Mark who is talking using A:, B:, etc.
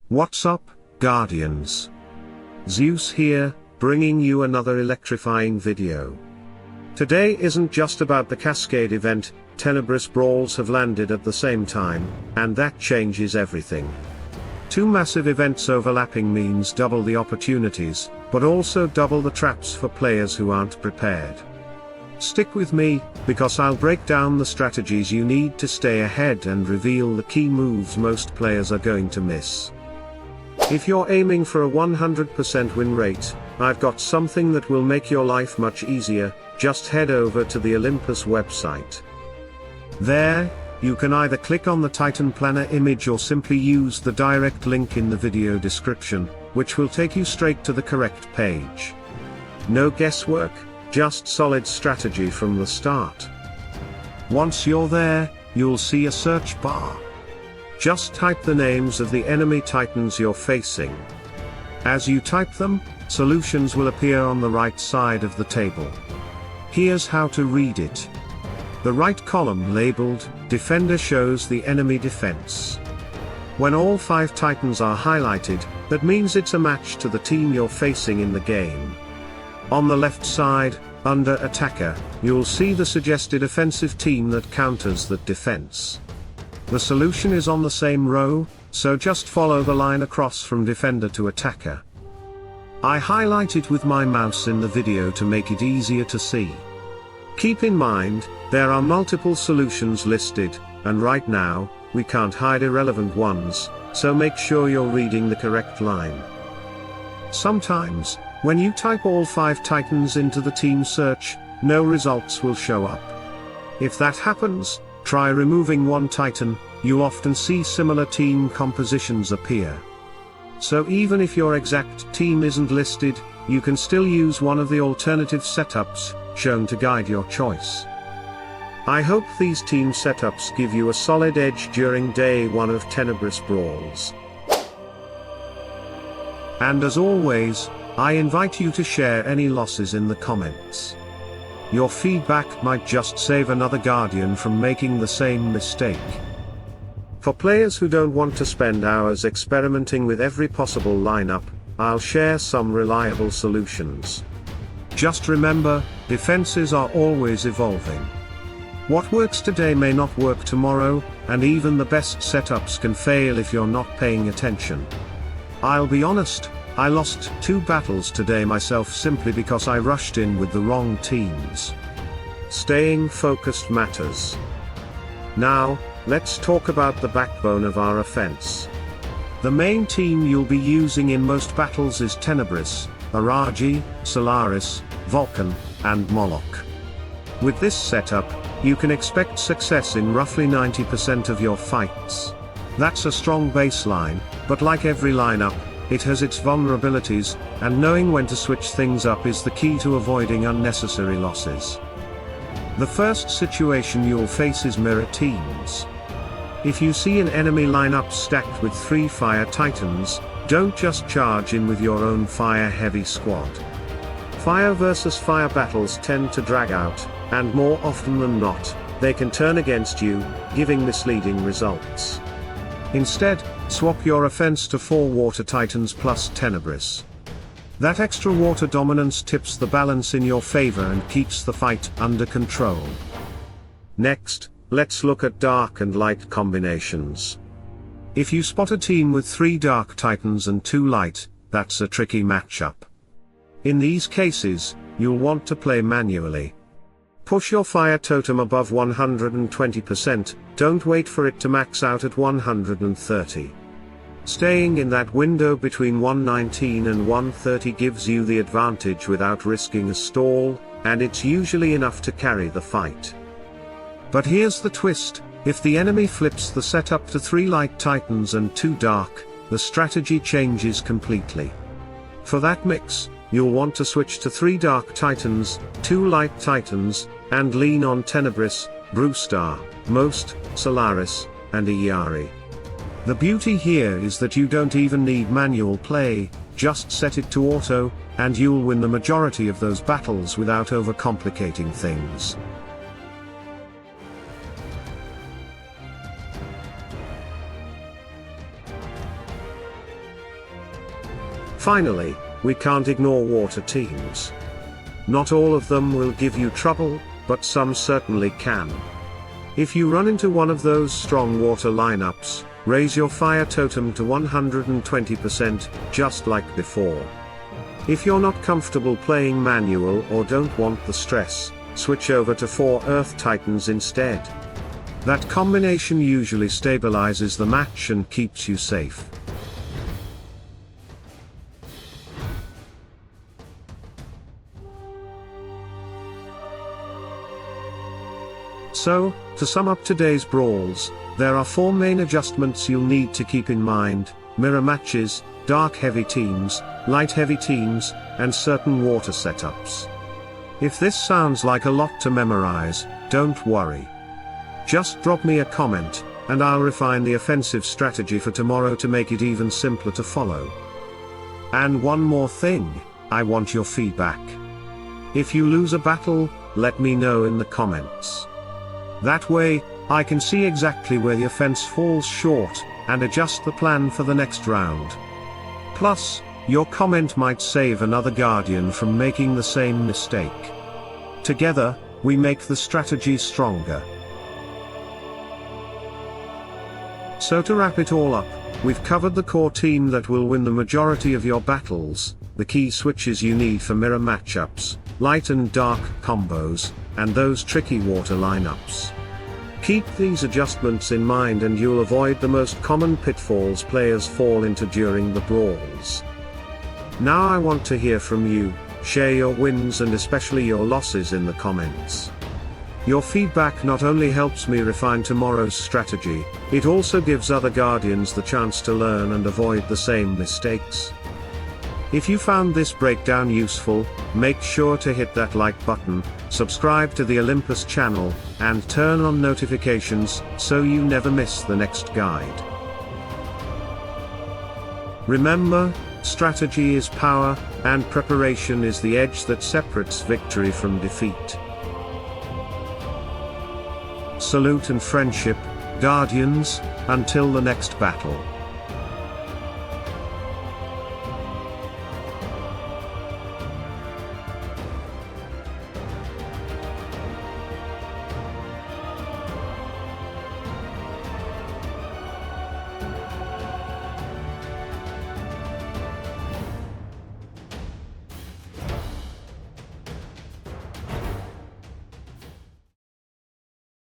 A: What's up, Guardians? Zeus here, bringing you another electrifying video. Today isn't just about the Cascade event. Tenebris Brawls have landed at the same time, and that changes everything. Two massive events overlapping means double the opportunities, but also double the traps for players who aren't prepared. Stick with me, because I'll break down the strategies you need to stay ahead and reveal the key moves most players are going to miss. If you're aiming for a 100% win rate, I've got something that will make your life much easier. Just head over to the Olympus website. There, you can either click on the Titan Planner image or simply use the direct link in the video description, which will take you straight to the correct page. No guesswork, just solid strategy from the start. Once you're there, you'll see a search bar. Just type the names of the enemy titans you're facing. As you type them, solutions will appear on the right side of the table. Here's how to read it. The right column labeled Defender shows the enemy defense. When all 5 titans are highlighted, that means it's a match to the team you're facing in the game. On the left side, under Attacker, you'll see the suggested offensive team that counters that defense. The solution is on the same row, so just follow the line across from Defender to Attacker. I highlight it with my mouse in the video to make it easier to see. Keep in mind, there are multiple solutions listed, and right now, we can't hide irrelevant ones, so make sure you're reading the correct line. Sometimes, when you type all 5 titans into the team search, no results will show up. If that happens, try removing one titan. You'll often see similar team compositions appear. So even if your exact team isn't listed, you can still use one of the alternative setups shown to guide your choice. I hope these team setups give you a solid edge during day 1 of Tenebris Brawls. And as always, I invite you to share any losses in the comments. Your feedback might just save another Guardian from making the same mistake. For players who don't want to spend hours experimenting with every possible lineup, I'll share some reliable solutions. Just remember, defenses are always evolving. What works today may not work tomorrow, and even the best setups can fail if you're not paying attention. I'll be honest, I lost 2 battles today myself simply because I rushed in with the wrong teams. Staying focused matters. Now, let's talk about the backbone of our offense. The main team you'll be using in most battles is Tenebris, Aragi, Solaris, Vulcan, and Moloch. With this setup, you can expect success in roughly 90% of your fights. That's a strong baseline, but like every lineup, it has its vulnerabilities, and knowing when to switch things up is the key to avoiding unnecessary losses. The first situation you'll face is mirror teams. If you see an enemy lineup stacked with 3 fire titans, don't just charge in with your own fire-heavy squad. Fire versus fire battles tend to drag out, and more often than not, they can turn against you, giving misleading results. Instead, swap your offense to 4 water titans plus Tenebris. That extra water dominance tips the balance in your favor and keeps the fight under control. Next, let's look at dark and light combinations. If you spot a team with 3 dark titans and 2 light, that's a tricky matchup. In these cases, you'll want to play manually. Push your fire totem above 120%, don't wait for it to max out at 130. Staying in that window between 119 and 130 gives you the advantage without risking a stall, and it's usually enough to carry the fight. But here's the twist, if the enemy flips the setup to 3 light titans and 2 dark, the strategy changes completely. For that mix, you'll want to switch to 3 dark titans, 2 light titans, and lean on Tenebris, Brewstar, Most, Solaris, and Iari. The beauty here is that you don't even need manual play, just set it to auto, and you'll win the majority of those battles without overcomplicating things. Finally, we can't ignore water teams. Not all of them will give you trouble, but some certainly can. If you run into one of those strong water lineups, raise your fire totem to 120%, just like before. If you're not comfortable playing manual or don't want the stress, switch over to 4 Earth Titans instead. That combination usually stabilizes the match and keeps you safe. So, to sum up today's brawls, there are 4 main adjustments you'll need to keep in mind: mirror matches, dark heavy teams, light heavy teams, and certain water setups. If this sounds like a lot to memorize, don't worry. Just drop me a comment, and I'll refine the offensive strategy for tomorrow to make it even simpler to follow. And one more thing, I want your feedback. If you lose a battle, let me know in the comments. That way, I can see exactly where the offense falls short, and adjust the plan for the next round. Plus, your comment might save another Guardian from making the same mistake. Together, we make the strategy stronger. So to wrap it all up, we've covered the core team that will win the majority of your battles, the key switches you need for mirror matchups, light and dark combos, and those tricky water lineups. Keep these adjustments in mind and you'll avoid the most common pitfalls players fall into during the brawls. Now I want to hear from you. Share your wins and especially your losses in the comments. Your feedback not only helps me refine tomorrow's strategy, it also gives other Guardians the chance to learn and avoid the same mistakes. If you found this breakdown useful, make sure to hit that like button, subscribe to the Olympus channel, and turn on notifications so you never miss the next guide. Remember, strategy is power, and preparation is the edge that separates victory from defeat. Salute and friendship, Guardians, until the next battle.